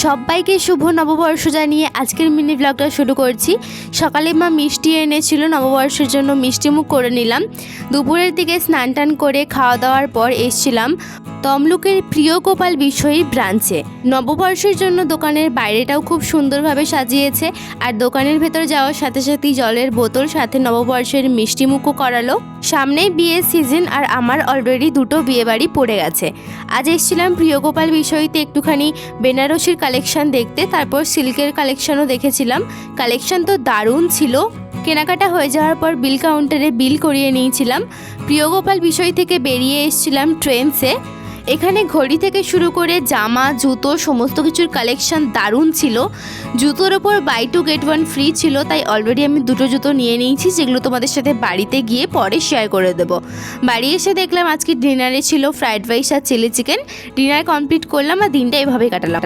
সবাইকে শুভ নববর্ষ জানিয়ে আজকের মিনি ব্লগটা শুরু করছি। সকালে মা মিষ্টি এনেছিল, নববর্ষের জন্য মিষ্টিমুখ করে নিলাম। দুপুরের দিকে স্নান টান করে খাওয়া দাওয়ার পর এসছিলাম তমলুকের প্রিয় গোপাল বিষয়ী ব্রাঞ্চে। নববর্ষের জন্য দোকানের বাইরেটাও খুব সুন্দরভাবে সাজিয়েছে, আর দোকানের ভেতর যাওয়ার সাথে সাথেই জলের বোতল সাথে নববর্ষের মিষ্টিমুখও করালো। সামনেই বিয়ের সিজন, আর আমার অলরেডি দুটো বিয়ে বাড়ি পড়ে গেছে। আজ এসেছিলাম প্রিয় গোপাল বিষয়ীতে একটুখানি বেনারসির কালেকশন দেখতে, তারপর সিল্কের কালেকশনও দেখেছিলাম। কালেকশন তো দারুণ ছিল। কেনাকাটা হয়ে যাওয়ার পর বিল কাউন্টারে বিল করিয়ে নিয়েছিলাম। প্রিয় গোপাল বিষয় থেকে বেরিয়ে এসেছিলাম ট্রেন্ডসে। এখানে ঘড়ি থেকে শুরু করে জামা, জুতো সমস্ত কিছুর কালেকশন দারুণ ছিল। জুতোর ওপর buy two get one free ছিল, তাই অলরেডি আমি দুটো জুতো নিয়ে নিয়েছি, যেগুলো তোমাদের সাথে বাড়িতে গিয়ে পরে শেয়ার করে দেবো। বাড়ি এসে দেখলাম আজকে ডিনারে ছিল ফ্রাইড রাইস আর চিলি চিকেন। ডিনার কমপ্লিট করলাম আর দিনটা এভাবেই কাটালাম।